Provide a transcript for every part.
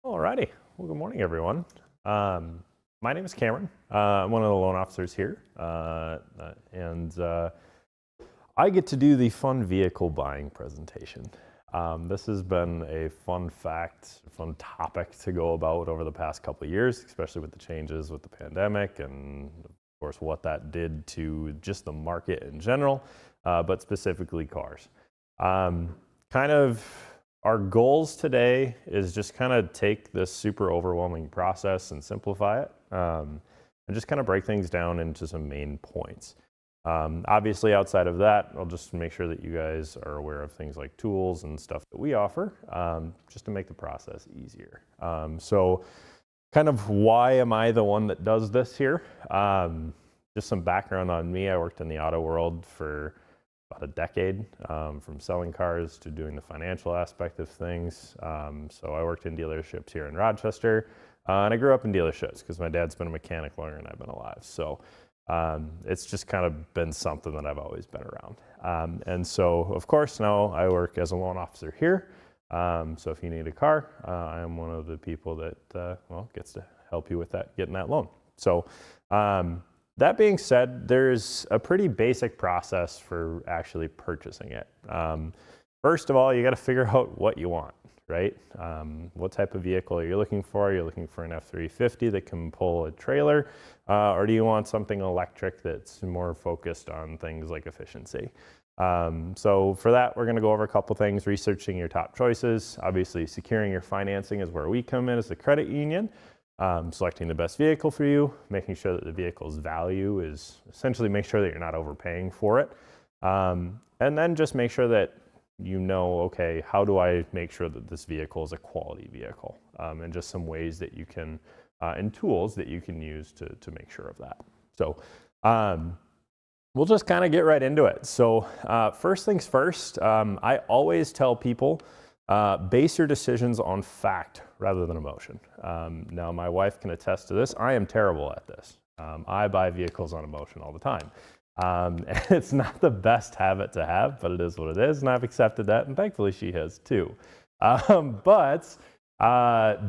Alrighty. Well, good morning, everyone. My name is Cameron. I'm one of the loan officers here, and I get to do the fun vehicle buying presentation. This has been a fun topic to go about over the past couple of years, especially with the changes with the pandemic and, of course, what that did to just the market in general, but specifically cars. Our goals today is just kind of take this super overwhelming process and simplify it, and just kind of break things down into some main points. Obviously, outside of that, I'll just make sure that you guys are aware of things like tools and stuff that we offer, just to make the process easier. So kind of why am I the one that does this here? Just some background on me. I worked in the auto world for about a decade, from selling cars to doing the financial aspect of things. So I worked in dealerships here in Rochester, and I grew up in dealerships because my dad's been a mechanic longer than I've been alive. So it's just kind of been something that I've always been around. And so, of course, now I work as a loan officer here. So if you need a car, I am one of the people that, gets to help you with that, getting that loan. So that being said, there's a pretty basic process for actually purchasing it. First of all, you got to figure out what you want, right? What type of vehicle are you looking for? You're looking for an F-350 that can pull a trailer, or do you want something electric that's more focused on things like efficiency? So for that, we're going to go over a couple things: researching your top choices. Obviously, securing your financing is where we come in as a credit union. Selecting the best vehicle for you, making sure that the vehicle's value is essentially, make sure that you're not overpaying for it. And then just make sure that you know, okay, how do I make sure that this vehicle is a quality vehicle? And just some ways that you can, and tools that you can use to make sure of that. So we'll just kind of get right into it. So first things first, I always tell people, base your decisions on fact rather than emotion. Now, my wife can attest to this. I am terrible at this. I buy vehicles on emotion all the time. And it's not the best habit to have, but it is what it is, and I've accepted that, and thankfully she has too. But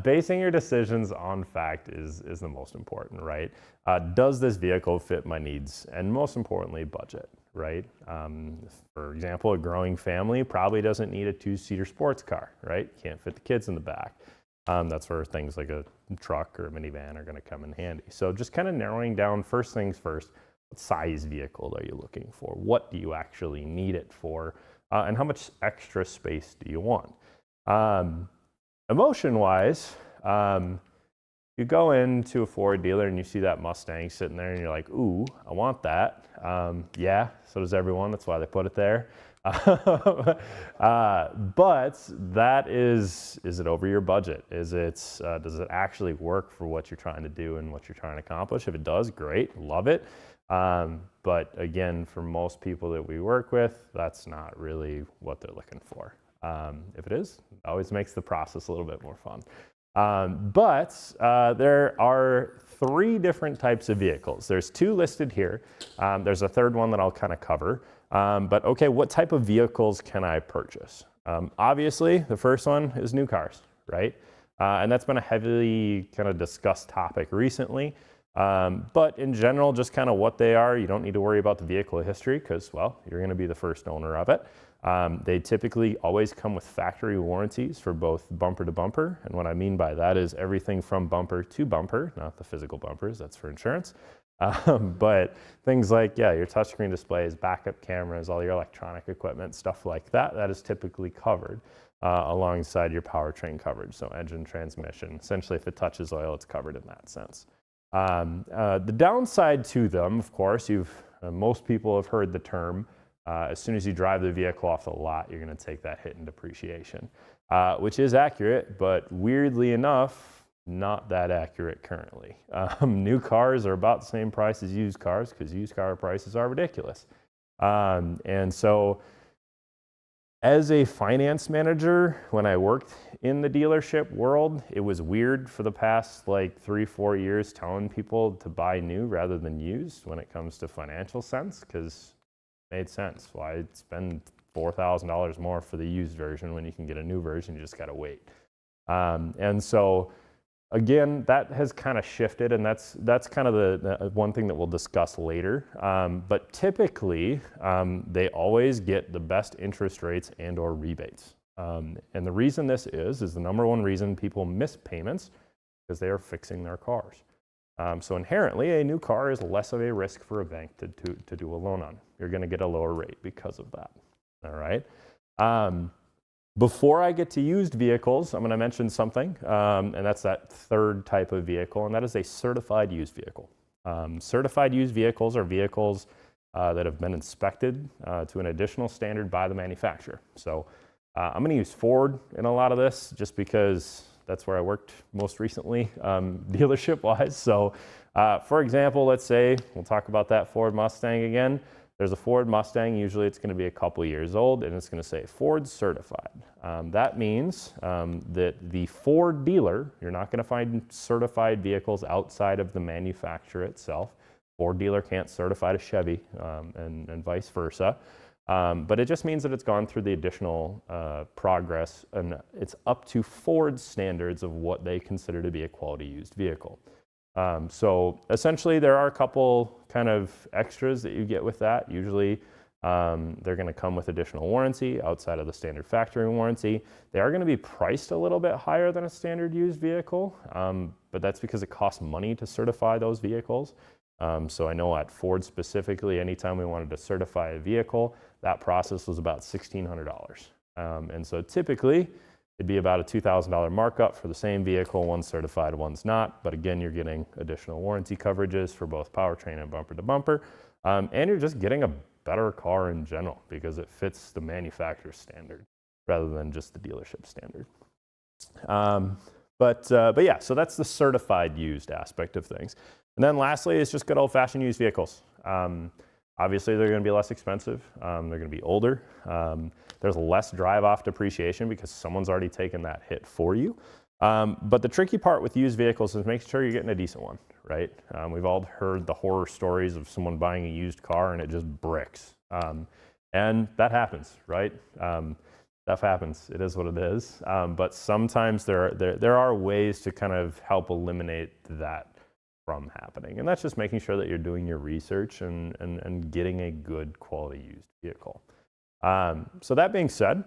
basing your decisions on fact is the most important, right? Does this vehicle fit my needs? And most importantly, budget, right? For example, a growing family probably doesn't need a two-seater sports car, right? Can't fit the kids in the back. That's where things like a truck or a minivan are going to come in handy. So just kind of narrowing down, first things first, what size vehicle are you looking for? What do you actually need it for? And how much extra space do you want? Emotion-wise, you go into a Ford dealer and you see that Mustang sitting there and you're like, ooh, I want that. Yeah, so does everyone. That's why they put it there. But that is it over your budget? Does it actually work for what you're trying to do and what you're trying to accomplish? If it does, great, love it. But again, for most people that we work with, that's not really what they're looking for. If it is, it always makes the process a little bit more fun. But there are three different types of vehicles. There's two listed here. There's a third one that I'll kind of cover. But okay, what type of vehicles can I purchase? Obviously, the first one is new cars, right? And that's been a heavily kind of discussed topic recently. But in general, just kind of what they are, you don't need to worry about the vehicle history because, well, you're going to be the first owner of it. They typically always come with factory warranties for both bumper to bumper. And what I mean by that is everything from bumper to bumper, not the physical bumpers, that's for insurance. But things like, yeah, your touchscreen displays, backup cameras, all your electronic equipment, stuff like that, that is typically covered alongside your powertrain coverage. So engine, transmission, essentially if it touches oil, it's covered in that sense. The downside to them, of course, most people have heard the term, as soon as you drive the vehicle off the lot, you're going to take that hit in depreciation, which is accurate, but weirdly enough, not that accurate currently. New cars are about the same price as used cars because used car prices are ridiculous. And so as a finance manager, when I worked in the dealership world, it was weird for the past like 3-4 years telling people to buy new rather than used when it comes to financial sense, because it made sense. Why spend $4,000 more for the used version when you can get a new version? You just got to wait. And so again, that has kind of shifted, and that's kind of the one thing that we'll discuss later. But typically, they always get the best interest rates and or rebates. And the reason this is the number one reason people miss payments because they are fixing their cars. So inherently, a new car is less of a risk for a bank to do a loan on. You're going to get a lower rate because of that. All right. Before I get to used vehicles, I'm going to mention something, and that's that third type of vehicle, and that is a certified used vehicle. Certified used vehicles are vehicles that have been inspected to an additional standard by the manufacturer. So I'm going to use Ford in a lot of this just because that's where I worked most recently, dealership-wise. So for example, let's say, we'll talk about that Ford Mustang again. There's a Ford Mustang, usually it's going to be a couple years old, and it's going to say Ford certified. That means that the Ford dealer, you're not going to find certified vehicles outside of the manufacturer itself. Ford dealer can't certify a Chevy and vice versa. But it just means that it's gone through the additional progress, and it's up to Ford's standards of what they consider to be a quality used vehicle. So essentially there are a couple kind of extras that you get with that. Usually they're going to come with additional warranty outside of the standard factory warranty. They are going to be priced a little bit higher than a standard used vehicle, but that's because it costs money to certify those vehicles. So I know at Ford specifically, anytime we wanted to certify a vehicle, that process was about $1,600. And so typically, it'd be about a $2,000 markup for the same vehicle. One's certified, one's not. But again, you're getting additional warranty coverages for both powertrain and bumper to bumper. And you're just getting a better car in general because it fits the manufacturer's standard rather than just the dealership standard. But yeah, so that's the certified used aspect of things. And then lastly, it's just good old-fashioned used vehicles. Obviously, they're going to be less expensive. They're going to be older. There's less drive-off depreciation because someone's already taken that hit for you. But the tricky part with used vehicles is making sure you're getting a decent one, right? We've all heard the horror stories of someone buying a used car and it just bricks. And that happens, right? Stuff happens. It is what it is. But sometimes there are ways to kind of help eliminate that from happening. And that's just making sure that you're doing your research and getting a good quality used vehicle. So that being said,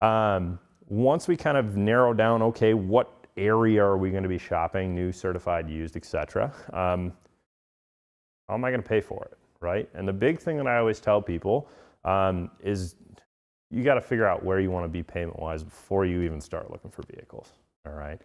once we kind of narrow down, okay, what area are we going to be shopping, new, certified, used, etc., how am I going to pay for it, right? And the big thing that I always tell people is you got to figure out where you want to be payment-wise before you even start looking for vehicles, all right?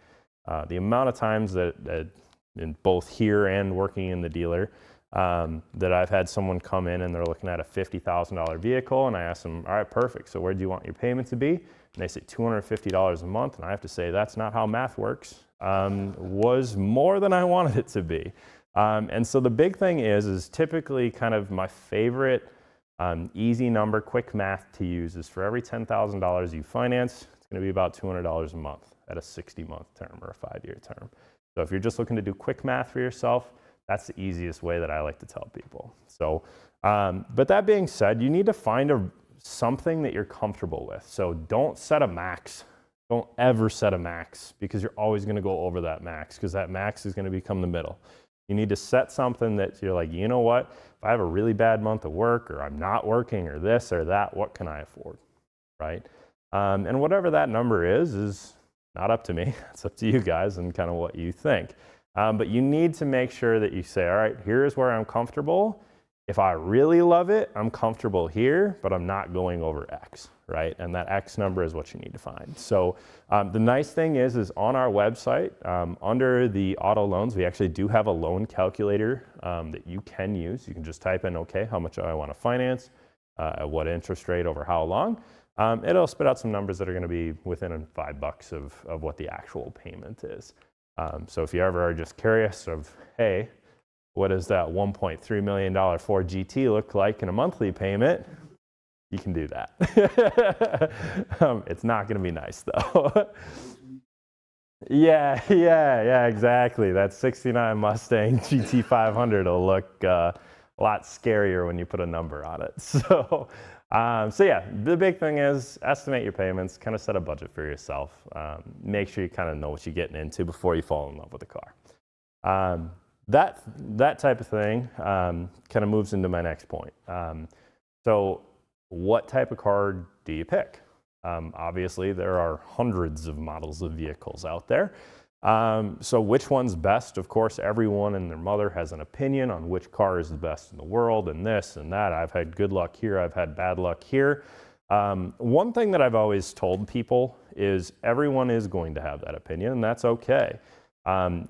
The amount of times that in both here and working in the dealer, that I've had someone come in and they're looking at a $50,000 vehicle, and I ask them, all right, perfect, so where do you want your payment to be? And they say $250 a month, and I have to say that's not how math works. Was more than I wanted it to be. And so the big thing is typically kind of my favorite easy number, quick math to use is for every $10,000 you finance, it's going to be about $200 a month at a 60-month term or a 5-year term. So if you're just looking to do quick math for yourself, that's the easiest way that I like to tell people. So, but that being said, you need to find something that you're comfortable with. So don't set a max. Don't ever set a max because you're always going to go over that max because that max is going to become the middle. You need to set something that you're like, you know what, if I have a really bad month of work or I'm not working or this or that, what can I afford, right? And whatever that number is not up to me. It's up to you guys and kind of what you think. But you need to make sure that you say, all right, here's where I'm comfortable. If I really love it, I'm comfortable here, but I'm not going over X, right? And that X number is what you need to find. So the nice thing is on our website, under the auto loans, we actually do have a loan calculator that you can use. You can just type in, okay, how much do I want to finance, at what interest rate over how long. It'll spit out some numbers that are going to be within $5 of what the actual payment is. So if you ever are just curious of, hey, what does that $1.3 million Ford GT look like in a monthly payment? You can do that. It's not going to be nice though. Yeah, exactly. That 69 Mustang GT 500 will look a lot scarier when you put a number on it. So So yeah, the big thing is estimate your payments, kind of set a budget for yourself. Make sure you kind of know what you're getting into before you fall in love with a car. That type of thing kind of moves into my next point. So what type of car do you pick? Obviously, there are hundreds of models of vehicles out there. So which one's best? Of course, everyone and their mother has an opinion on which car is the best in the world and this and that. I've had good luck here. I've had bad luck here. One thing that I've always told people is everyone is going to have that opinion, and that's okay.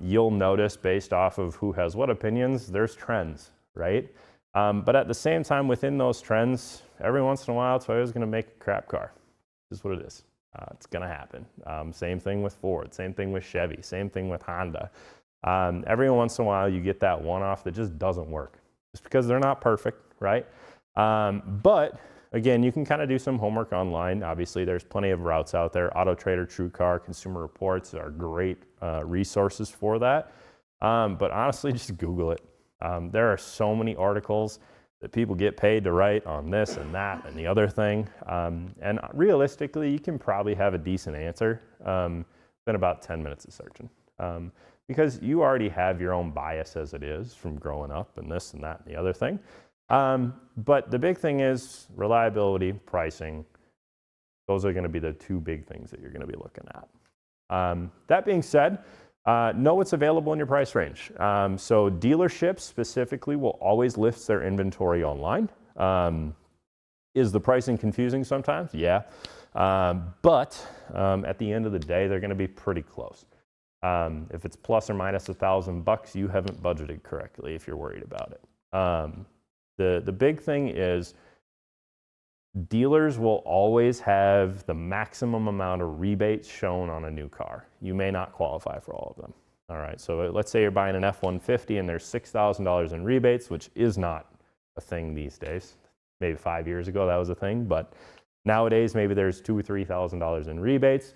You'll notice based off of who has what opinions, there's trends, right? But at the same time, within those trends, every once in a while, Toyota's going to make a crap car. This is what it is. It's going to happen. Same thing with Ford, same thing with Chevy, same thing with Honda. Every once in a while, you get that one-off that just doesn't work, just because they're not perfect, right? But again, you can kind of do some homework online. Obviously, there's plenty of routes out there. Auto Trader, TrueCar, Consumer Reports are great resources for that. But honestly, just Google it. There are so many articles that people get paid to write on this and that and the other thing. And realistically, you can probably have a decent answer in about 10 minutes of searching. Because you already have your own bias as it is from growing up and this and that and the other thing. But the big thing is reliability, pricing. Those are going to be the two big things that you're going to be looking at. That being said, know what's available in your price range. So dealerships specifically will always list their inventory online. Is the pricing confusing sometimes? Yeah. But at the end of the day, they're going to be pretty close. If it's plus or minus $1,000, you haven't budgeted correctly if you're worried about it. The big thing is dealers will always have the maximum amount of rebates shown on a new car. You may not qualify for all of them. All right, so let's say you're buying an F-150 and there's $6,000 in rebates, which is not a thing these days. Maybe 5 years ago that was a thing, but nowadays maybe there's $2,000 or $3,000 in rebates.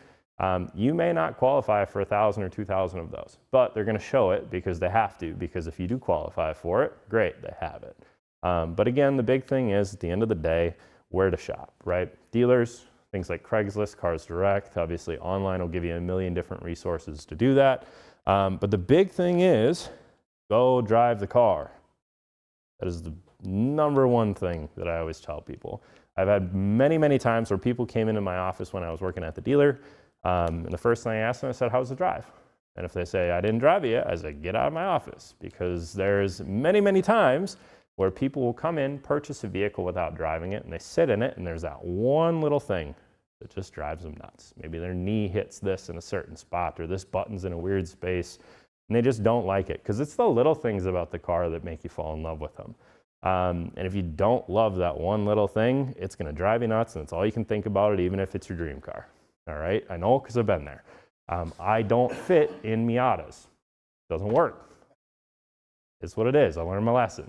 You may not qualify for 1,000 or 2,000 of those, but they're going to show it because they have to, because if you do qualify for it, great, they have it. But again, the big thing is at the end of the day, where to shop, right? Dealers, things like Craigslist, Cars Direct, obviously online will give you a million different resources to do that. But the big thing is go drive the car. That is the number one thing that I always tell people. I've had many, many times where people came into my office when I was working at the dealer, and the first thing I asked them, I said, how's the drive? And if they say, I didn't drive it yet, I said, get out of my office, because there's many, many times where people will come in, purchase a vehicle without driving it, and they sit in it, and there's that one little thing that just drives them nuts. Maybe their knee hits this in a certain spot, or this button's in a weird space, and they just don't like it, because it's the little things about the car that make you fall in love with them. And if you don't love that one little thing, it's going to drive you nuts, and it's all you can think about it, even if it's your dream car. All right? I know, because I've been there. I don't fit in Miatas. Doesn't work. It's what it is. I learned my lesson.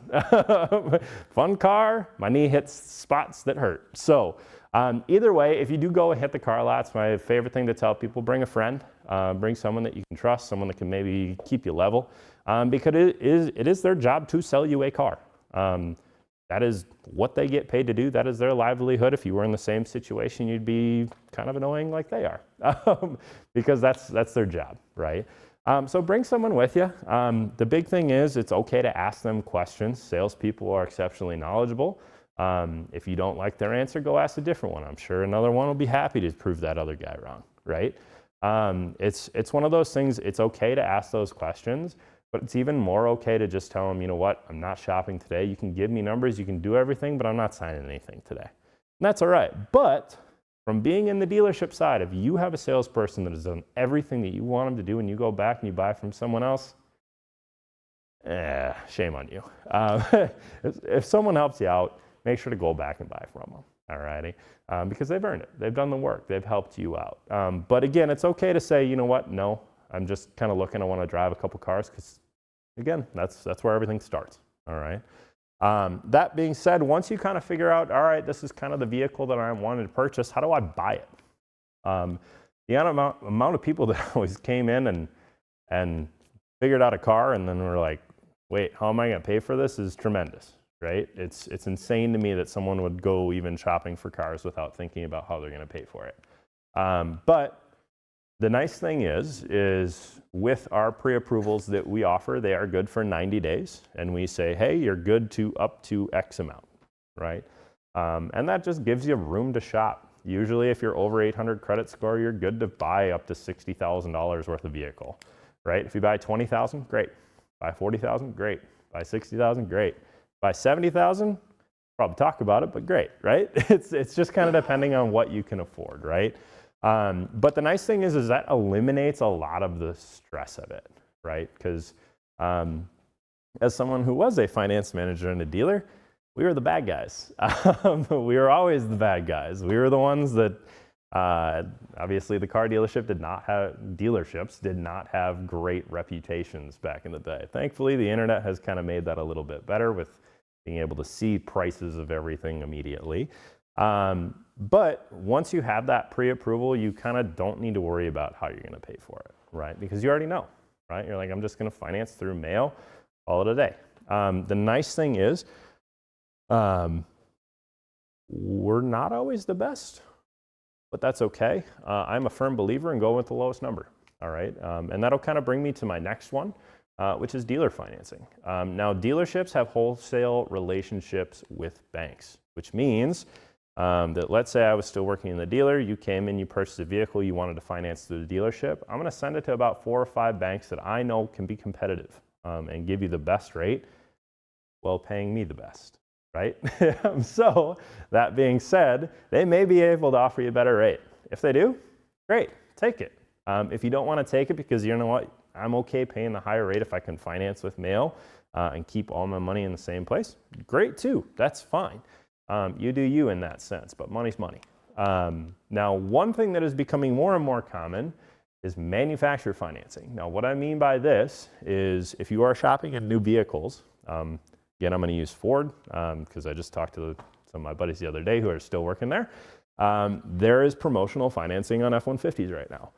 Fun car, my knee hits spots that hurt. So either way, if you do go and hit the car lots, my favorite thing to tell people, bring a friend, bring someone that you can trust, someone that can maybe keep you level, because it is their job to sell you a car. That is what they get paid to do. That is their livelihood. If you were in the same situation, you'd be kind of annoying like they are, because that's their job, right? So bring someone with you. The big thing is it's okay to ask them questions. Salespeople are exceptionally knowledgeable. If you don't like their answer, go ask a different one. I'm sure another one will be happy to prove that other guy wrong, right? It's one of those things. It's okay to ask those questions, but it's even more okay to just tell them, you know what, I'm not shopping today. You can give me numbers, you can do everything, but I'm not signing anything today. And that's all right. But from being in the dealership side, if you have a salesperson that has done everything that you want them to do and you go back and you buy from someone else, shame on you. If someone helps you out, make sure to go back and buy from them, all righty? Because they've earned it. They've done the work. They've helped you out. But again, it's okay to say, you know what, no, I'm just kind of looking, I want to drive a couple cars, because again, that's where everything starts, all right? That being said, once you kind of figure out, all right, this is kind of the vehicle that I wanted to purchase, how do I buy it? The amount of people that always came in and figured out a car and then were like, wait, how am I going to pay for this is tremendous, right? It's insane to me that someone would go even shopping for cars without thinking about how they're going to pay for it. But the nice thing is with our pre-approvals that we offer, they are good for 90 days. And we say, hey, you're good to up to X amount, right? And that just gives you room to shop. Usually if you're over 800 credit score, you're good to buy up to $60,000 worth of vehicle, right? If you buy 20,000, great. Buy 40,000, great. Buy 60,000, great. Buy 70,000, probably talk about it, but great, right? It's just kind of depending on what you can afford, right? But the nice thing is that eliminates a lot of the stress of it, right? Because as someone who was a finance manager and a dealer, we were the bad guys. We were always the bad guys. We were the ones that, obviously the car dealership dealerships did not have great reputations back in the day. Thankfully, the internet has kind of made that a little bit better with being able to see prices of everything immediately. But once you have that pre-approval, you kind of don't need to worry about how you're going to pay for it, right? Because you already know, right? You're like, I'm just going to finance through mail, call it a day. The nice thing is, we're not always the best, but that's okay. I'm a firm believer in going with the lowest number, all right? And that'll kind of bring me to my next one, which is dealer financing. Now, dealerships have wholesale relationships with banks, which means that let's say I was still working in the dealer, you came in, you purchased a vehicle, you wanted to finance through the dealership. I'm gonna send it to about 4 or 5 banks that I know can be competitive and give you the best rate while paying me the best. Right? So that being said, they may be able to offer you a better rate. If they do, great, take it. If you don't want to take it because you know what, I'm okay paying the higher rate if I can finance with mail and keep all my money in the same place, great too, that's fine. You do you in that sense, but money's money. Now, one thing that is becoming more and more common is manufacturer financing. Now, what I mean by this is if you are shopping in new vehicles, again, I'm going to use Ford because I just talked to some of my buddies the other day who are still working there. There is promotional financing on F-150s right now.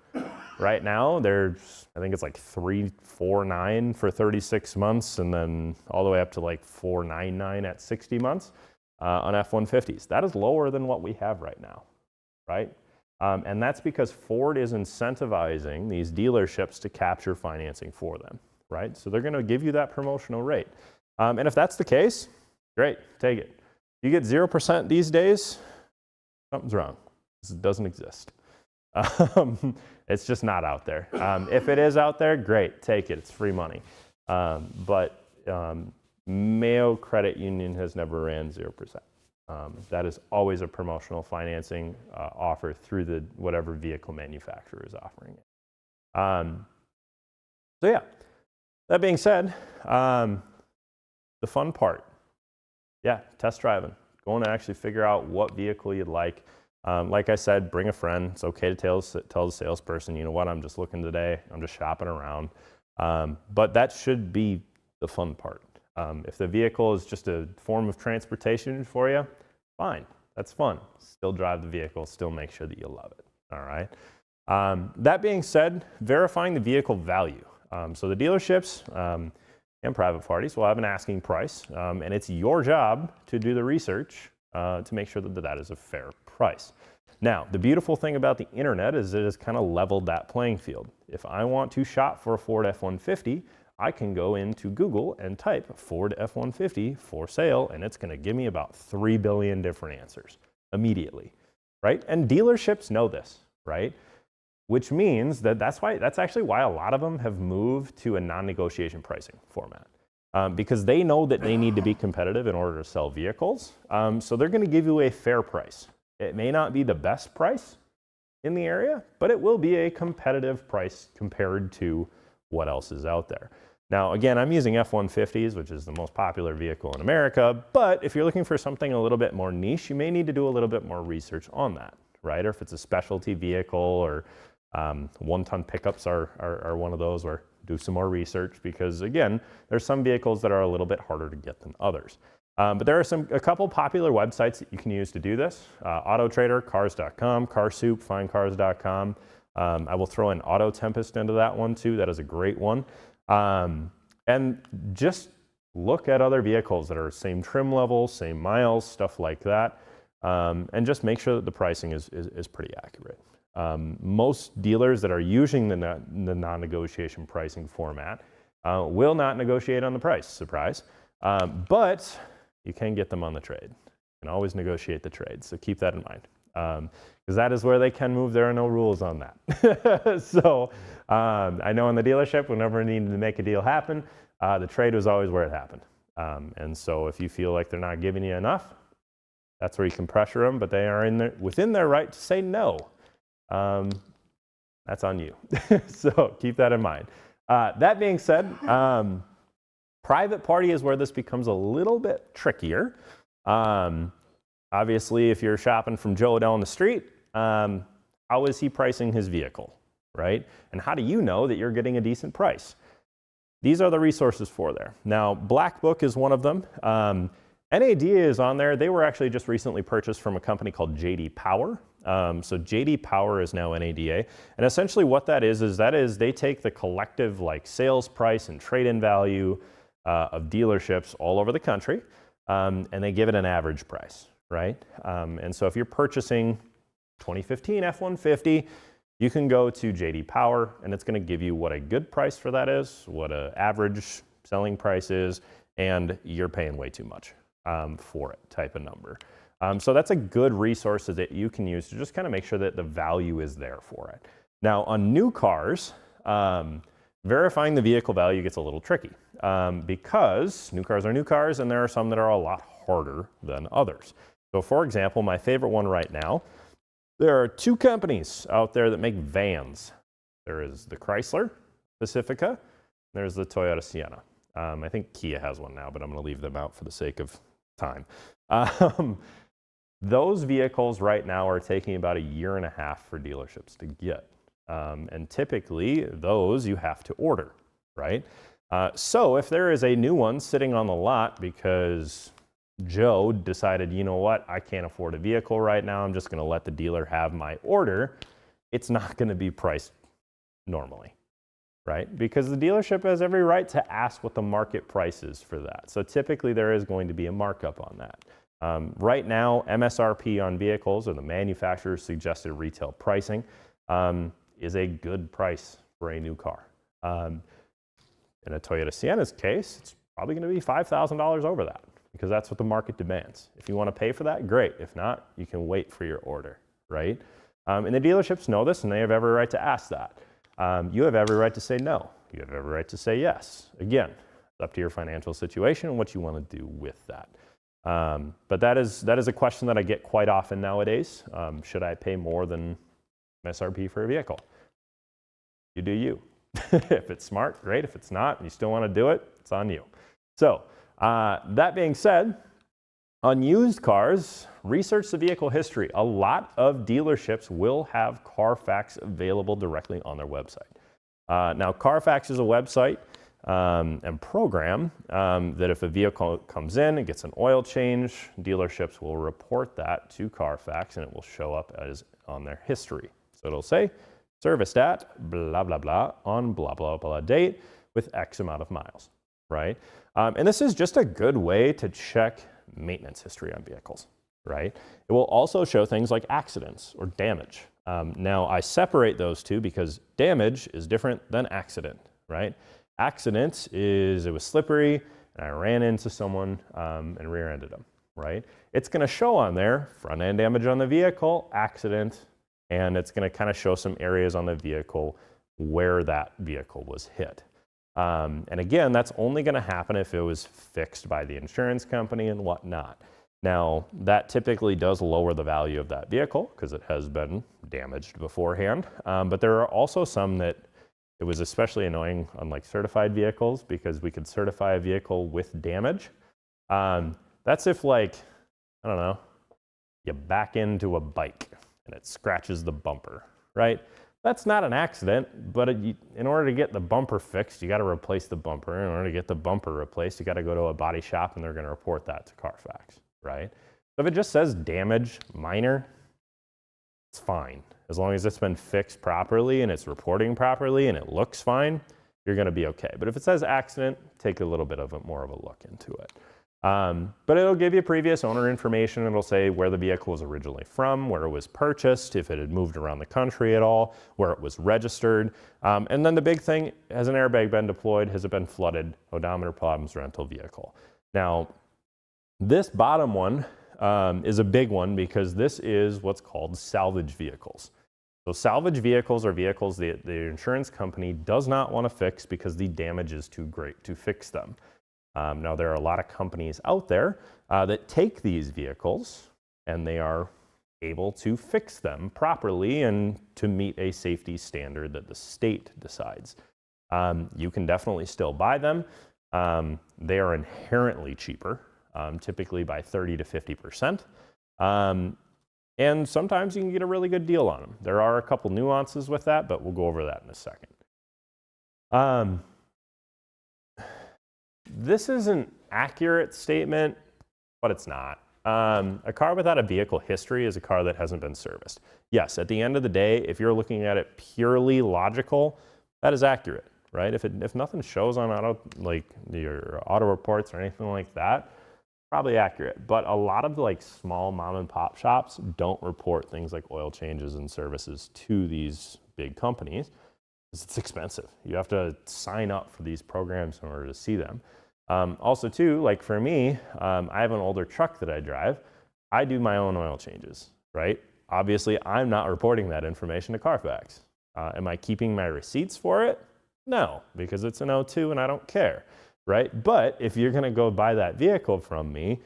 Right now, there's, I think it's like $349 for 36 months and then all the way up to like $499 at 60 months on F-150s. That is lower than what we have right now, right? And that's because Ford is incentivizing these dealerships to capture financing for them, right? So they're going to give you that promotional rate. And if that's the case, great, take it. You get 0% these days, something's wrong. This doesn't exist. It's just not out there. If it is out there, great, take it. It's free money. But Mayo Credit Union has never ran 0%. That is always a promotional financing offer through the whatever vehicle manufacturer is offering it. So yeah, that being said, the fun part, yeah, test driving. Going to actually figure out what vehicle you'd like. Like I said, bring a friend. It's okay to tell the salesperson, you know what, I'm just looking today. I'm just shopping around. But that should be the fun part. If the vehicle is just a form of transportation for you, fine, that's fun. Still drive the vehicle, still make sure that you love it, all right? That being said, verifying the vehicle value. So the dealerships, and private parties will have an asking price, and it's your job to do the research to make sure that that is a fair price. Now, the beautiful thing about the internet is it has kind of leveled that playing field. If I want to shop for a Ford F-150, I can go into Google and type Ford F-150 for sale, and it's going to give me about 3 billion different answers immediately, right? And dealerships know this, right? Which means that that's actually why a lot of them have moved to a non-negotiation pricing format because they know that they need to be competitive in order to sell vehicles. So they're going to give you a fair price. It may not be the best price in the area, but it will be a competitive price compared to what else is out there. Now, again, I'm using F-150s, which is the most popular vehicle in America, but if you're looking for something a little bit more niche, you may need to do a little bit more research on that, right? Or if it's a specialty vehicle or one-ton pickups are one of those where do some more research because, again, there's some vehicles that are a little bit harder to get than others. But there are a couple popular websites that you can use to do this. Auto Trader, Cars.com, CarSoup, FindCars.com. I will throw an Auto Tempest into that one too. That is a great one. And just look at other vehicles that are same trim level, same miles, stuff like that, and just make sure that the pricing is pretty accurate. Most dealers that are using the non-negotiation pricing format will not negotiate on the price, surprise, but you can get them on the trade. You can always negotiate the trade, so keep that in mind. Because that is where they can move. There are no rules on that. So I know in the dealership, whenever we needed to make a deal happen, the trade was always where it happened. And so if you feel like they're not giving you enough, that's where you can pressure them, but they are within their right to say no. That's on you. So keep that in mind. That being said, private party is where this becomes a little bit trickier. Obviously, if you're shopping from Joe down the street, how is he pricing his vehicle, right? And how do you know that you're getting a decent price? These are the resources for there. Now, Black Book is one of them. NADA is on there. They were actually just recently purchased from a company called J.D. Power. So J.D. Power is now NADA. And essentially what that is they take the collective like sales price and trade-in value of dealerships all over the country, and they give it an average price, right? And so if you're purchasing 2015 F-150, you can go to J.D. Power, and it's going to give you what a good price for that is, what an average selling price is, and you're paying way too much for it type of number. So that's a good resource that you can use to just kind of make sure that the value is there for it. Now, on new cars, verifying the vehicle value gets a little tricky because new cars are new cars, and there are some that are a lot harder than others. So, for example, my favorite one right now, there are two companies out there that make vans. There is the Chrysler Pacifica, there's the Toyota Sienna. I think Kia has one now, but I'm going to leave them out for the sake of time. Those vehicles right now are taking about 1.5 years for dealerships to get. And typically, those you have to order, right? So if there is a new one sitting on the lot because Joe decided, you know what, I can't afford a vehicle right now, I'm just going to let the dealer have my order, it's not going to be priced normally, right? Because the dealership has every right to ask what the market price is for that. So typically there is going to be a markup on that. Right now, MSRP on vehicles, or the manufacturer's suggested retail pricing, is a good price for a new car. In a Toyota Sienna's case, it's probably going to be $5,000 over that, because that's what the market demands. If you want to pay for that, great. If not, you can wait for your order, right? And the dealerships know this, and they have every right to ask that. You have every right to say no. You have every right to say yes. Again, it's up to your financial situation and what you want to do with that. But that is a question that I get quite often nowadays. Should I pay more than MSRP for a vehicle? You do you. If it's smart, great. If it's not, and you still want to do it, it's on you. So that being said, on used cars, research the vehicle history. A lot of dealerships will have Carfax available directly on their website. Now, Carfax is a website and program that if a vehicle comes in, it gets an oil change, dealerships will report that to Carfax, and it will show up as on their history. So it'll say, serviced at blah, blah, blah on blah, blah, blah date with X amount of miles, right? And this is just a good way to check maintenance history on vehicles, right? It will also show things like accidents or damage. Now, I separate those two because damage is different than accident, right? Accident is it was slippery and I ran into someone and rear-ended them, right? It's going to show on there front-end damage on the vehicle, accident, and it's going to kind of show some areas on the vehicle where that vehicle was hit. And again, that's only going to happen if it was fixed by the insurance company and whatnot. Now, that typically does lower the value of that vehicle because it has been damaged beforehand. But there are also some that it was especially annoying on like certified vehicles because we could certify a vehicle with damage. That's if like, I don't know, you back into a bike and it scratches the bumper, right? That's not an accident, but in order to get the bumper fixed, you got to replace the bumper. In order to get the bumper replaced, you got to go to a body shop and they're going to report that to Carfax, right? So if it just says damage, minor, it's fine. As long as it's been fixed properly and it's reporting properly and it looks fine, you're going to be okay. But if it says accident, take a little bit of more of a look into it. But it'll give you previous owner information. It'll say where the vehicle was originally from, where it was purchased, if it had moved around the country at all, where it was registered. And then the big thing, has an airbag been deployed? Has it been flooded? Odometer problems, rental vehicle. Now, this bottom one is a big one because this is what's called salvage vehicles. So salvage vehicles are vehicles the insurance company does not want to fix because the damage is too great to fix them. Now, there are a lot of companies out there that take these vehicles and they are able to fix them properly and to meet a safety standard that the state decides. You can definitely still buy them. They are inherently cheaper, typically by 30 to 50%. And sometimes you can get a really good deal on them. There are a couple nuances with that, but we'll go over that in a second. This is an accurate statement, but it's not. A car without a vehicle history is a car that hasn't been serviced. Yes, at the end of the day, if you're looking at it purely logical, that is accurate, right? If nothing shows on your auto reports or anything like that, probably accurate. But a lot of small mom and pop shops don't report things like oil changes and services to these big companies because it's expensive. You have to sign up for these programs in order to see them. Also too, like for me, I have an older truck that I drive. I do my own oil changes, right? Obviously, I'm not reporting that information to Carfax. Am I keeping my receipts for it? No, because it's an 02 and I don't care, right? But if you're gonna go buy that vehicle from me,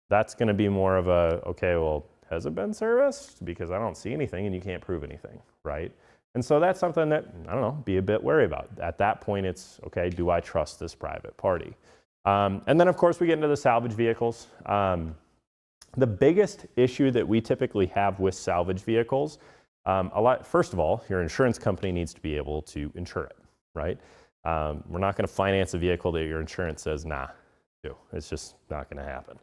that's gonna be more of a, okay, well, has it been serviced? Because I don't see anything and you can't prove anything, right? And so that's something that, I don't know, be a bit wary about. At that point, it's, okay, do I trust this private party? And then, of course, we get into the salvage vehicles. The biggest issue that we typically have with salvage vehicles, first of all, your insurance company needs to be able to insure it, right? We're not going to finance a vehicle that your insurance says, nah, it's just not going to happen.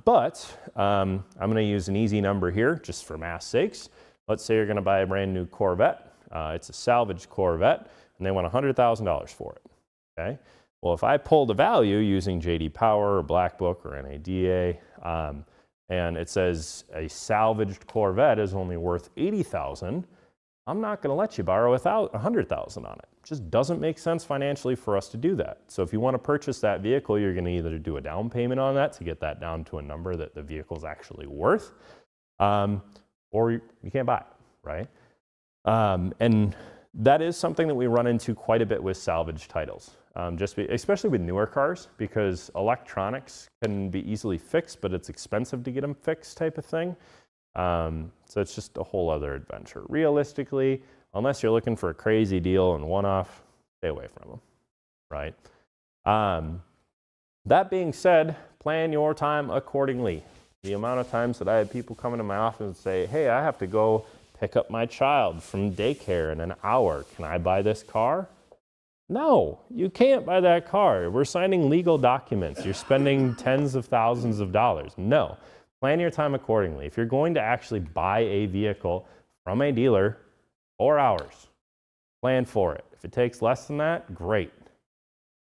But I'm going to use an easy number here, just for math's sakes. Let's say you're going to buy a brand new Corvette. It's a salvage Corvette, and they want $100,000 for it, okay? Well, if I pull the value using J.D. Power or Black Book or NADA, and it says a salvaged Corvette is only worth $80,000, I'm not going to let you borrow without $100,000 on it. It just doesn't make sense financially for us to do that. So if you want to purchase that vehicle, you're going to either do a down payment on that to get that down to a number that the vehicle's actually worth, or you can't buy it, right? And that is something that we run into quite a bit with salvage titles. Especially with newer cars, because electronics can be easily fixed, but it's expensive to get them fixed type of thing. So it's just a whole other adventure. Realistically, unless you're looking for a crazy deal and one-off, stay away from them, right? That being said, plan your time accordingly. The amount of times that I had people come into my office and say, hey, I have to go pick up my child from daycare in an hour. Can I buy this car? No, you can't buy that car. We're signing legal documents. You're spending tens of thousands of dollars. No, plan your time accordingly. If you're going to actually buy a vehicle from a dealer, 4 hours, plan for it. If it takes less than that, great.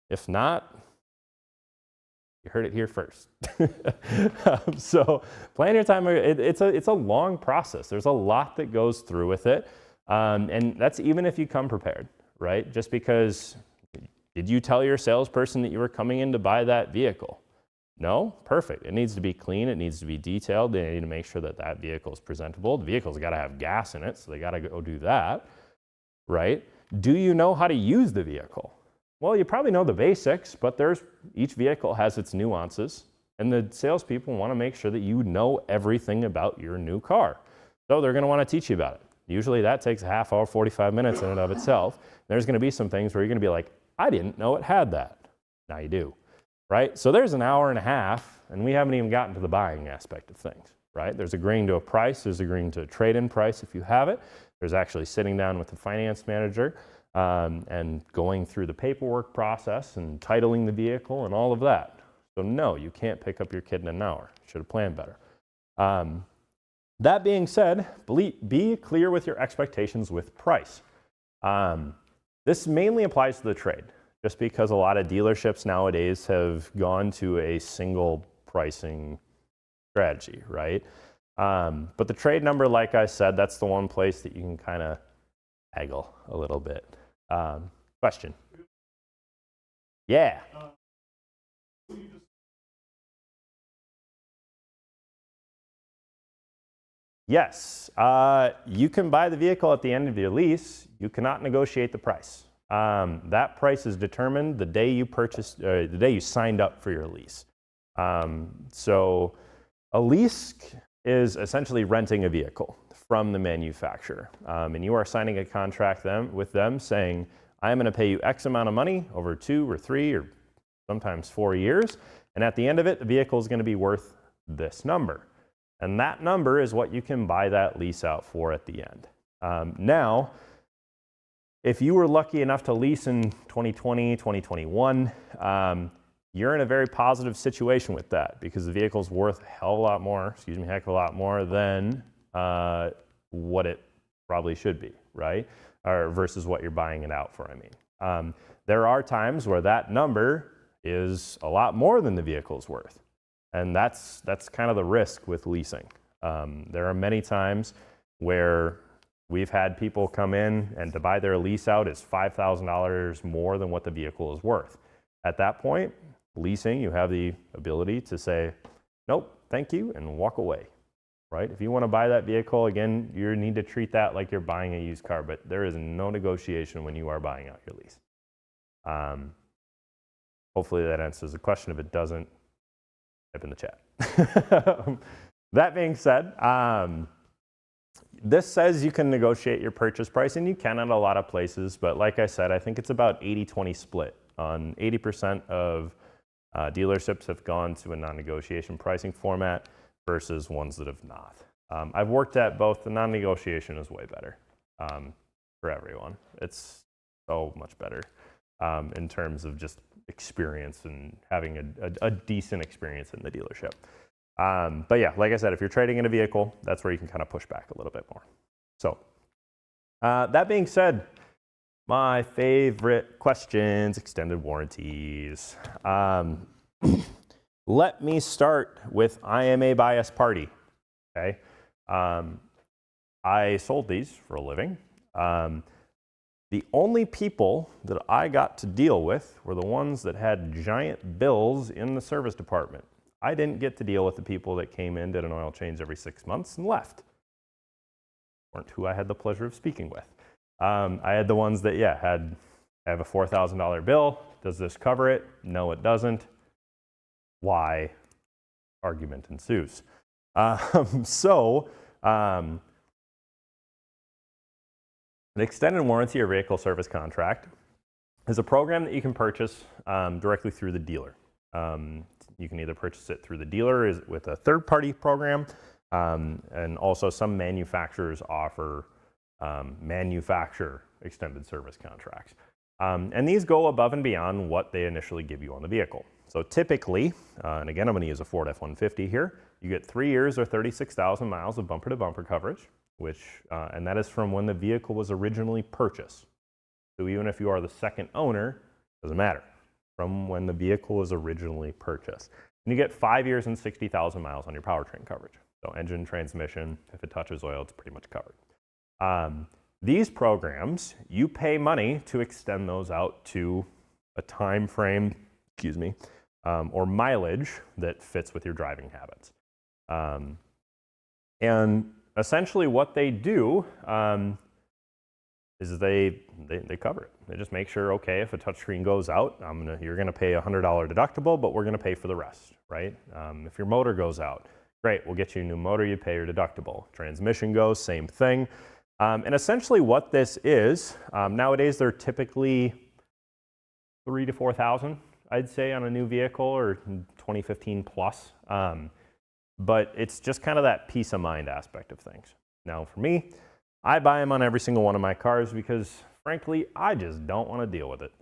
If not, you heard it here first. So plan your time. It's a long process. There's a lot that goes through with it. And that's even if you come prepared. Right? Just because, did you tell your salesperson that you were coming in to buy that vehicle? No? Perfect. It needs to be clean. It needs to be detailed. They need to make sure that that vehicle is presentable. The vehicle's got to have gas in it, so they got to go do that. Right? Do you know how to use the vehicle? Well, you probably know the basics, but each vehicle has its nuances, and the salespeople want to make sure that you know everything about your new car. So they're going to want to teach you about it. Usually that takes a half hour, 45 minutes in and of itself. There's going to be some things where you're going to be like, I didn't know it had that. Now you do, right? So there's an hour and a half, and we haven't even gotten to the buying aspect of things, right? There's agreeing to a price. There's agreeing to a trade-in price if you have it. There's actually sitting down with the finance manager and going through the paperwork process and titling the vehicle and all of that. So no, you can't pick up your kid in an hour. Should have planned better. That being said, be clear with your expectations with price. This This mainly applies to the trade, just because a lot of dealerships nowadays have gone to a single pricing strategy, right? But the trade number, like I said, that's the one place that you can kind of haggle a little bit. Question? Yeah. Yes, you can buy the vehicle at the end of your lease. You cannot negotiate the price. That price is determined the day you purchased, the day you signed up for your lease. So a lease is essentially renting a vehicle from the manufacturer. And you are signing a contract with them saying, I'm going to pay you X amount of money over 2 or 3 or sometimes 4 years. And at the end of it, the vehicle is going to be worth this number. And that number is what you can buy that lease out for at the end. Now, if you were lucky enough to lease in 2020, 2021, you're in a very positive situation with that because the vehicle's worth a heck of a lot more than what it probably should be, right? Or versus what you're buying it out for, I mean. There are times where that number is a lot more than the vehicle's worth. And that's kind of the risk with leasing. There are many times where we've had people come in and to buy their lease out is $5,000 more than what the vehicle is worth. At that point, leasing, you have the ability to say, nope, thank you, and walk away, right? If you want to buy that vehicle, again, you need to treat that like you're buying a used car, but there is no negotiation when you are buying out your lease. Hopefully that answers the question. If it doesn't, type in the chat. That being said, this says you can negotiate your purchase price, and you can at a lot of places, but like I said, I think it's about 80-20 split. On 80% of dealerships have gone to a non-negotiation pricing format versus ones that have not. I've worked at both. The non-negotiation is way better for everyone. It's so much better in terms of just experience and having a decent experience in the dealership. But yeah, like I said, if you're trading in a vehicle, that's where you can kind of push back a little bit more. So that being said, my favorite questions, extended warranties. Let me start with I am a biased party, okay? I sold these for a living. The only people that I got to deal with were the ones that had giant bills in the service department. I didn't get to deal with the people that came in, did an oil change every 6 months, and left. Weren't who I had the pleasure of speaking with. I had the ones that, yeah, have a $4,000 bill. Does this cover it? No, it doesn't. Why? Argument ensues. An extended warranty or vehicle service contract is a program that you can purchase directly through the dealer. You can either purchase it through the dealer with a third-party program, and also some manufacturers offer manufacturer extended service contracts. And these go above and beyond what they initially give you on the vehicle. So typically, and again, I'm going to use a Ford F-150 here, you get 3 years or 36,000 miles of bumper-to-bumper coverage, and that is from when the vehicle was originally purchased. So even if you are the second owner, doesn't matter, from when the vehicle was originally purchased. And you get 5 years and 60,000 miles on your powertrain coverage. So engine, transmission, if it touches oil, it's pretty much covered. These programs, you pay money to extend those out to a time frame, or mileage that fits with your driving habits. And essentially what they do is they cover it. They just make sure, okay, if a touchscreen goes out, you're gonna pay a $100 deductible, but we're gonna pay for the rest, right? If your motor goes out, great, we'll get you a new motor, you pay your deductible. Transmission goes, same thing. And essentially what this is, nowadays they're typically 3,000 to 4,000, I'd say, on a new vehicle, or 2015 plus. But it's just kind of that peace of mind aspect of things. Now for me, I buy them on every single one of my cars because frankly, I just don't want to deal with it.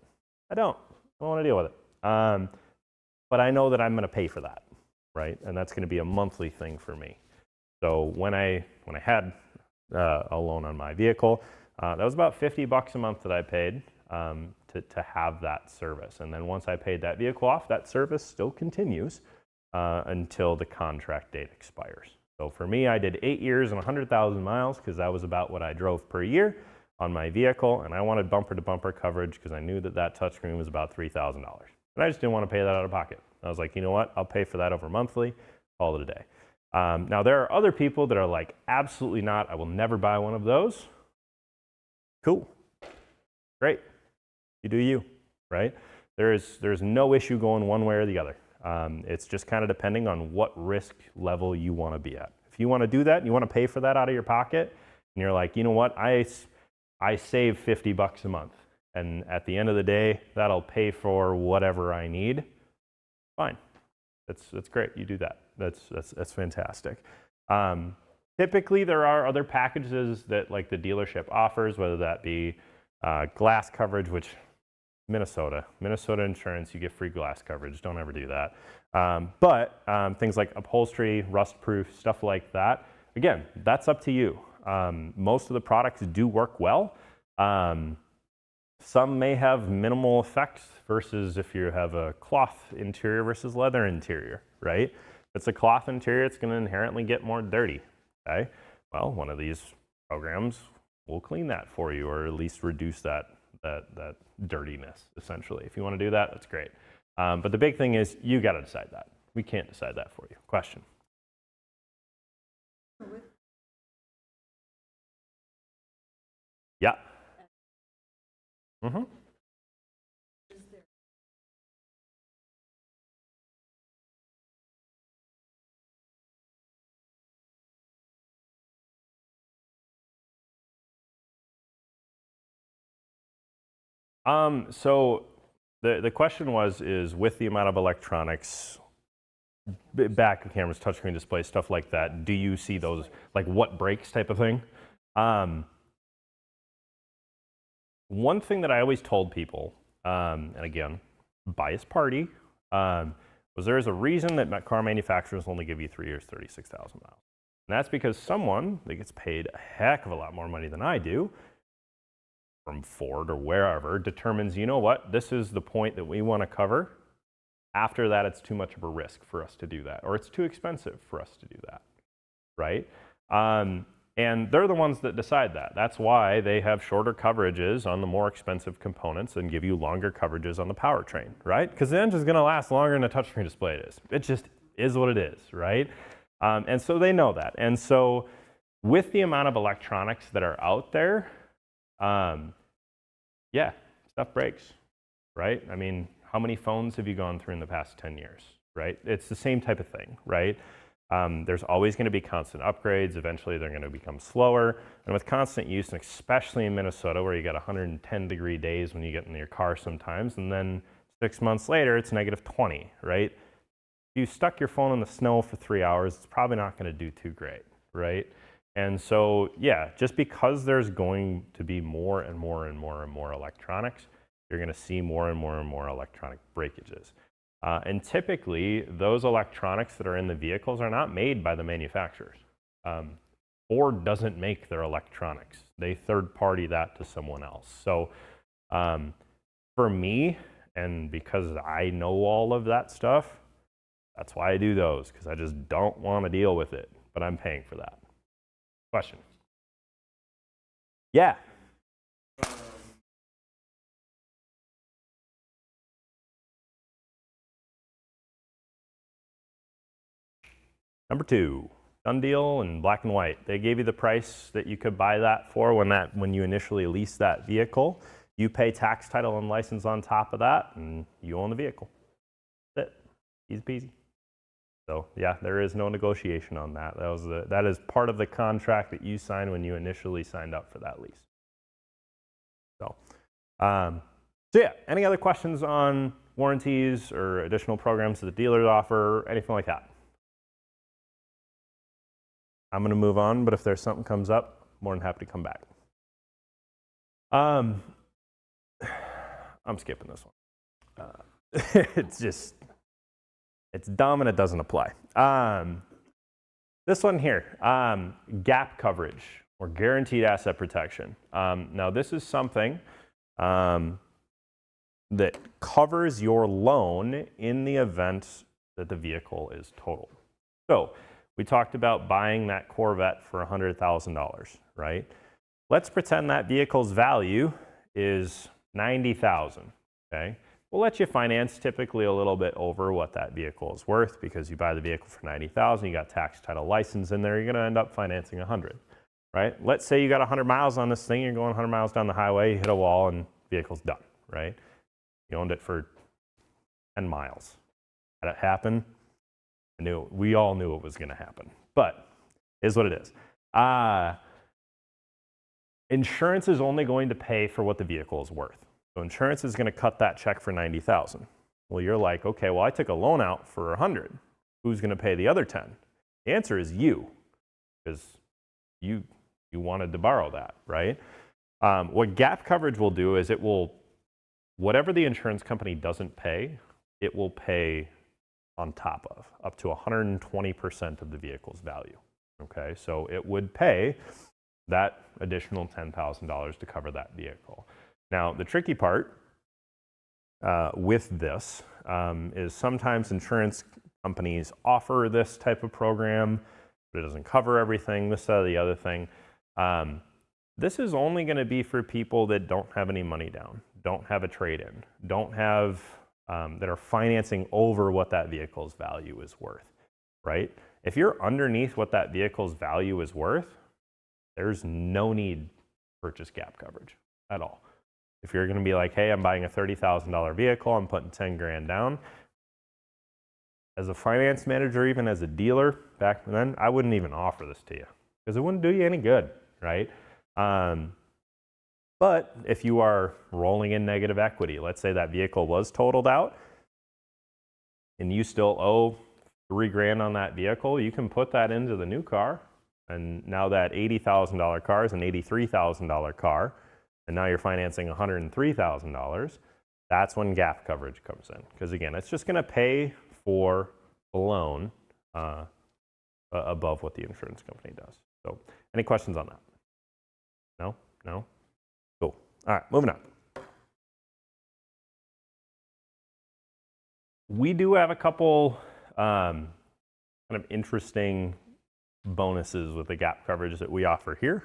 I don't want to deal with it. But I know that I'm going to pay for that, right? And that's going to be a monthly thing for me. So when I had a loan on my vehicle, that was about $50 a month that I paid. to have that service. And then once I paid that vehicle off, that service still continues until the contract date expires. So for me, I did 8 years and 100,000 miles because that was about what I drove per year on my vehicle, and I wanted bumper-to-bumper coverage because I knew that that touchscreen was about $3,000. And I just didn't want to pay that out of pocket. I was like, you know what? I'll pay for that over monthly, call it a day. Now, there are other people that are like, absolutely not. I will never buy one of those. Cool. Great. You do you, right? There's no issue going one way or the other. It's just kind of depending on what risk level you want to be at. If you want to do that and you want to pay for that out of your pocket, and you're like, you know what? I save $50 a month, and at the end of the day, that'll pay for whatever I need. Fine. That's great. You do that. That's fantastic. Typically, there are other packages that like the dealership offers, whether that be glass coverage, which Minnesota insurance, you get free glass coverage. Don't ever do that. But things like upholstery, rust-proof, stuff like that, again, that's up to you. Most of the products do work well. Some may have minimal effects versus if you have a cloth interior versus leather interior, right? If it's a cloth interior, it's going to inherently get more dirty, okay? Well, one of these programs will clean that for you, or at least reduce that dirtiness, essentially. If you want to do that, that's great. But the big thing is you got to decide that. We can't decide that for you. Question? Yeah. Mm-hmm. So the question is with the amount of electronics, back cameras, touchscreen displays, stuff like that, do you see those, like what breaks type of thing? One thing that I always told people, and again, biased party, was there is a reason that car manufacturers only give you 3 years, 36,000 miles. And that's because someone that gets paid a heck of a lot more money than I do, from Ford or wherever, determines, you know what, this is the point that we want to cover. After that, it's too much of a risk for us to do that, or it's too expensive for us to do that, right? And they're the ones that decide that. That's why they have shorter coverages on the more expensive components and give you longer coverages on the powertrain, right? Because the engine's going to last longer than a touchscreen display it is. It just is what it is, right? And so they know that. And so with the amount of electronics that are out there, yeah, stuff breaks, right? I mean, how many phones have you gone through in the past 10 years, right? It's the same type of thing, right? There's always going to be constant upgrades. Eventually, they're going to become slower. And with constant use, and especially in Minnesota, where you got 110-degree days when you get in your car sometimes, and then 6 months later, it's -20, right? If you stuck your phone in the snow for 3 hours, it's probably not going to do too great, right? And so, yeah, just because there's going to be more and more and more and more electronics, you're going to see more and more and more electronic breakages. And typically, those electronics that are in the vehicles are not made by the manufacturers. Ford doesn't make their electronics. They third-party that to someone else. So for me, and because I know all of that stuff, that's why I do those, because I just don't want to deal with it, but I'm paying for that. Question? Yeah. Number 2, done deal in black and white. They gave you the price that you could buy that for when you initially leased that vehicle. You pay tax, title, and license on top of that, and you own the vehicle. That's it. Easy peasy. So yeah, there is no negotiation on that. That is part of the contract that you signed when you initially signed up for that lease. So yeah, any other questions on warranties or additional programs that the dealers offer, anything like that? I'm going to move on, but if there's something comes up, more than happy to come back. I'm skipping this one. It's dumb and it doesn't apply. This one here, gap coverage or guaranteed asset protection. Now this is something that covers your loan in the event that the vehicle is totaled. So we talked about buying that Corvette for $100,000, right? Let's pretend that vehicle's value is $90,000, okay? We'll let you finance typically a little bit over what that vehicle is worth because you buy the vehicle for $90,000, you got tax, title, license in there, you're gonna end up financing $100,000, right? Let's say you got 100 miles on this thing, you're going 100 miles down the highway, you hit a wall and vehicle's done, right? You owned it for 10 miles. Had it happen? We all knew it was gonna happen, but is what it is. Insurance is only going to pay for what the vehicle is worth. So insurance is going to cut that check for $90,000. Well, you're like, okay, well, I took a loan out for $100,000. Who's going to pay the other $10,000? The answer is you, because you wanted to borrow that, right? What gap coverage will do is it will, whatever the insurance company doesn't pay, it will pay on top of, up to 120% of the vehicle's value. Okay, so it would pay that additional $10,000 to cover that vehicle. Now, the tricky part with this is sometimes insurance companies offer this type of program, but it doesn't cover everything, this, that, or the other thing. This is only going to be for people that don't have any money down, don't have a trade-in, don't have, that are financing over what that vehicle's value is worth, right? If you're underneath what that vehicle's value is worth, there's no need to purchase gap coverage at all. If you're going to be like, hey, I'm buying a $30,000 vehicle, I'm putting 10 grand down. As a finance manager, even as a dealer back then, I wouldn't even offer this to you because it wouldn't do you any good, right? But if you are rolling in negative equity, let's say that vehicle was totaled out and you still owe 3 grand on that vehicle, you can put that into the new car. And now that $80,000 car is an $83,000 car, and now you're financing $103,000, that's when gap coverage comes in. Because again, it's just gonna pay for the loan above what the insurance company does. So any questions on that? No? No? Cool. All right, moving on. We do have a couple kind of interesting bonuses with the gap coverage that we offer here.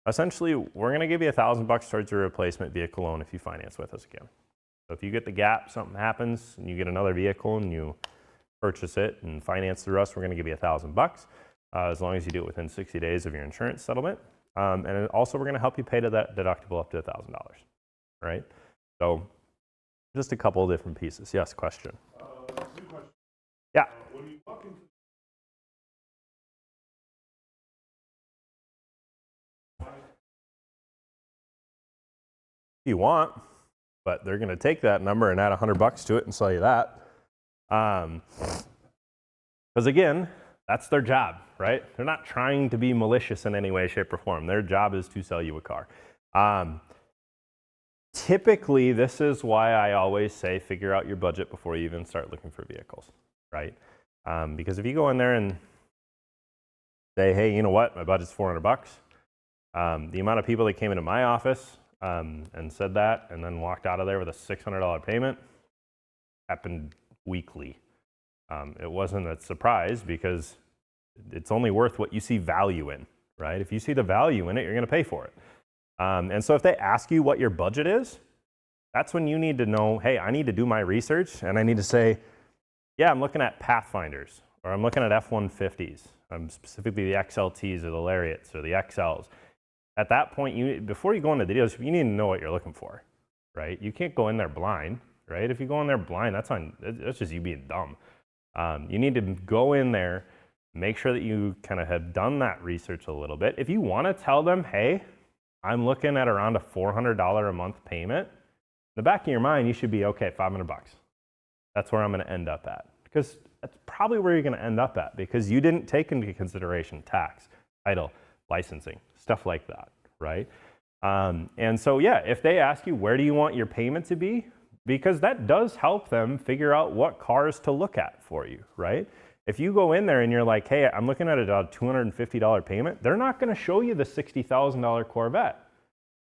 Essentially, we're going to give you $1,000 towards your replacement vehicle loan if you finance with us again. So if you get the gap, something happens, and you get another vehicle and you purchase it and finance through us, we're going to give you $1,000 as long as you do it within 60 days of your insurance settlement. And also, we're going to help you pay to that deductible up to $1,000. Right? So just a couple of different pieces. Yes, question. Two questions. Yeah. When you walk into You want, but they're going to take that number and add $100 to it and sell you that. Because again, that's their job, right? They're not trying to be malicious in any way, shape, or form. Their job is to sell you a car. Typically, this is why I always say figure out your budget before you even start looking for vehicles, right? Because if you go in there and say, hey, you know what, my budget's $400, the amount of people that came into my office and said that and then walked out of there with a $600 payment happened weekly. It wasn't a surprise because it's only worth what you see value in, right? If you see the value in it, you're going to pay for it. And so if they ask you what your budget is, that's when you need to know, hey, I need to do my research and I need to say, yeah, I'm looking at Pathfinders or I'm looking at F-150s, specifically the XLTs or the Lariats or the XLs. At that point, before you go into the deals, you need to know what you're looking for, right? You can't go in there blind, right? If you go in there blind, that's just you being dumb. You need to go in there, make sure that you kind of have done that research a little bit. If you want to tell them, hey, I'm looking at around a $400 a month payment, in the back of your mind, you should be, okay, $500. That's where I'm going to end up at. Because that's probably where you're going to end up at because you didn't take into consideration tax, title, licensing, stuff like that, right? And so, yeah, if they ask you, where do you want your payment to be? Because that does help them figure out what cars to look at for you, right? If you go in there and you're like, hey, I'm looking at a $250 payment, they're not going to show you the $60,000 Corvette.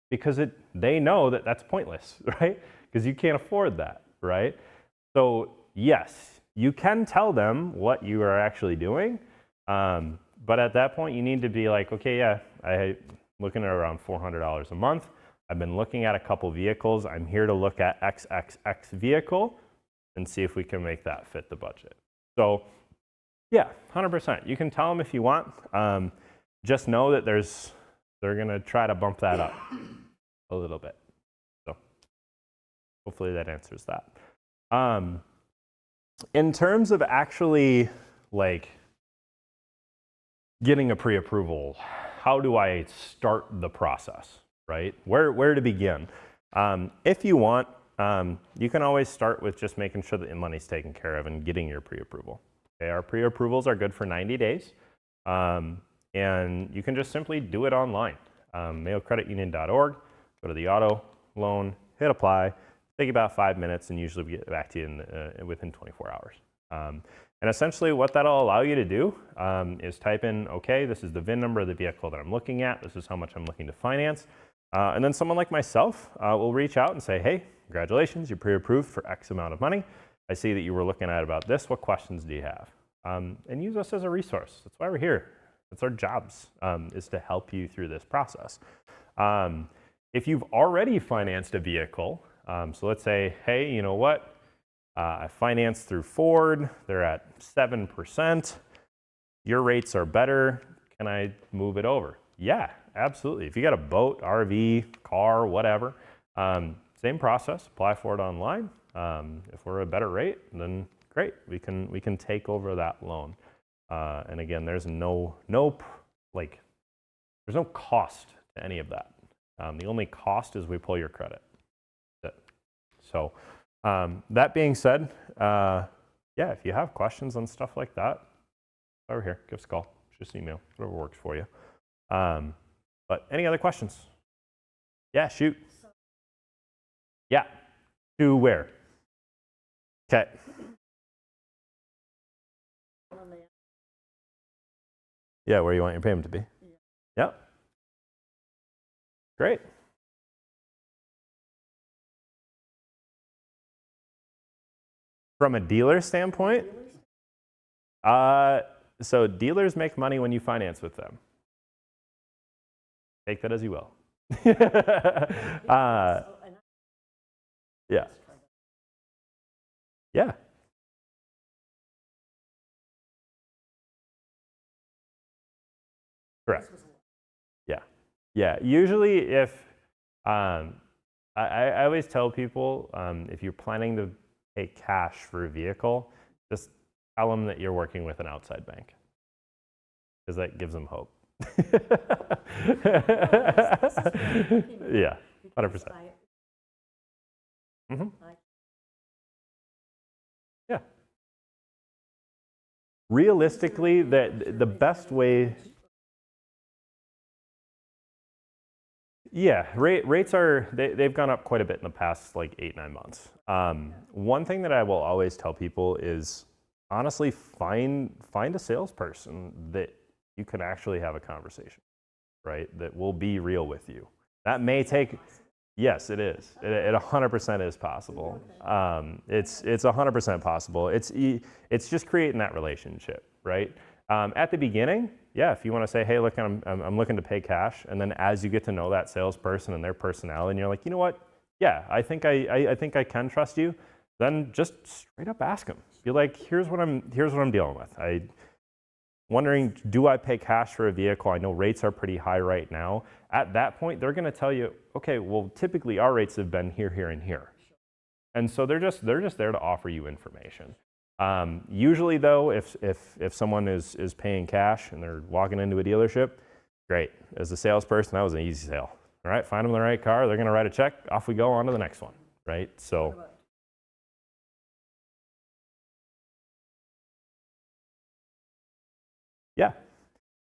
because they know that that's pointless, right? Because you can't afford that, right? So yes, you can tell them what you are actually doing, but at that point you need to be like, okay, yeah, I'm looking at around $400 a month. I've been looking at a couple vehicles. I'm here to look at XXX vehicle and see if we can make that fit the budget. So yeah, 100%. You can tell them if you want. Just know that they're gonna try to bump that up a little bit. So hopefully that answers that. In terms of actually like getting a pre-approval, how do I start the process, right? Where to begin? If you want, you can always start with just making sure that your money's taken care of and getting your pre-approval. Okay, our pre-approvals are good for 90 days. And you can just simply do it online. MayoCreditUnion.org, go to the auto loan, hit apply, take about 5 minutes, and usually we get back to you within 24 hours. And essentially what that'll allow you to do is type in, okay, this is the VIN number of the vehicle that I'm looking at, this is how much I'm looking to finance. And then someone like myself will reach out and say, hey, congratulations, you're pre-approved for X amount of money. I see that you were looking at about this, what questions do you have? And use us as a resource. That's why we're here. That's our jobs, is to help you through this process. If you've already financed a vehicle, so let's say, hey, you know what? I financed through Ford, they're at 7%. Your rates are better, can I move it over? Yeah, absolutely. If you got a boat, RV, car, whatever, same process, apply for it online. If we're a better rate, then great, we can take over that loan. And again, there's no cost to any of that. The only cost is we pull your credit. That's it. So that being said, yeah, if you have questions on stuff like that, over here, give us a call, just email, whatever works for you. But any other questions? Yeah, shoot. Yeah, to where? Okay. Yeah, where you want your payment to be. Yep. Great. From a dealer standpoint, so dealers make money when you finance with them. Take that as you will. Yeah. Yeah. Correct. Yeah. Yeah. Usually if, I always tell people, if you're planning to pay cash for a vehicle, just tell them that you're working with an outside bank, because that gives them hope. Yeah, 100%. Mm-hmm. Yeah. Realistically, the best way. Yeah, rates they've gone up quite a bit in the past like 8-9 months. One thing that I will always tell people is honestly find a salesperson that you can actually have a conversation, right? That will be real with you. That may take, yes, it is. It 100% is possible. It's 100% possible. It's just creating that relationship, right? At the beginning, yeah, if you want to say, hey, look, I'm looking to pay cash, and then as you get to know that salesperson and their personality, and you're like, you know what? Yeah, I think I can trust you. Then just straight up ask them. Be like, here's what I'm dealing with. Wondering, do I pay cash for a vehicle? I know rates are pretty high right now. At that point, they're going to tell you, okay, well, typically our rates have been here, here, and here. And so they're just there to offer you information. Usually though, if someone is paying cash and they're walking into a dealership, great. As a salesperson, that was an easy sale. All right, find them the right car, they're gonna write a check, off we go on to the next one, right? So.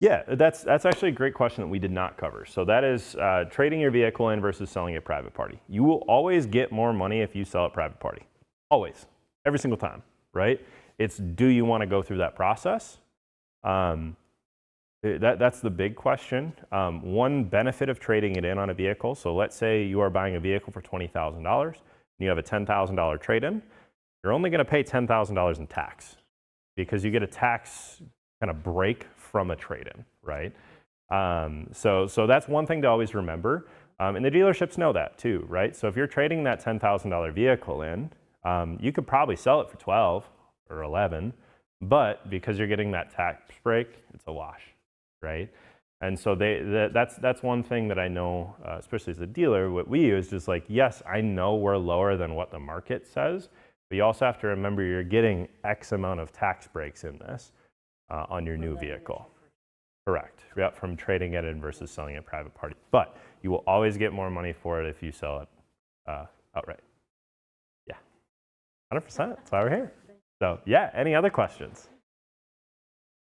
Yeah, that's actually a great question that we did not cover. So that is trading your vehicle in versus selling it private party. You will always get more money if you sell it private party. Always, every single time, right? It's, do you want to go through that process? That's the big question. One benefit of trading it in on a vehicle, so let's say you are buying a vehicle for $20,000 and you have a $10,000 trade-in, you're only going to pay $10,000 in tax because you get a tax kind of break from a trade-in, right? So that's one thing to always remember. And the dealerships know that too, right? So if you're trading that $10,000 vehicle in, you could probably sell it for 12 or 11, but because you're getting that tax break, it's a wash, right? And so that's one thing that I know, especially as a dealer, what we use is like, yes, I know we're lower than what the market says, but you also have to remember you're getting X amount of tax breaks in this on your new vehicle. Correct. Yep, from trading it in versus selling it private party. But you will always get more money for it if you sell it outright. Yeah, 100%. That's why we're here. So yeah, any other questions?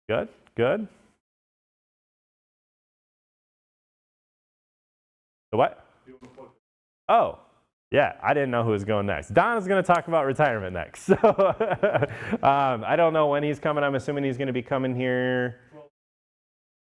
Good, good. The what? Oh, yeah, I didn't know who was going next. Don is going to talk about retirement next. So I don't know when he's coming. I'm assuming he's going to be coming here.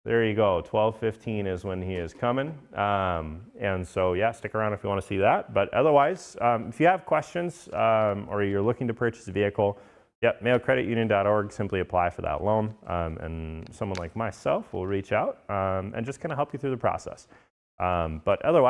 There you go, 12:15 is when he is coming. And so yeah, stick around if you want to see that. But otherwise, if you have questions or you're looking to purchase a vehicle, yep, mailcreditunion.org, simply apply for that loan. And someone like myself will reach out and just kind of help you through the process. But otherwise,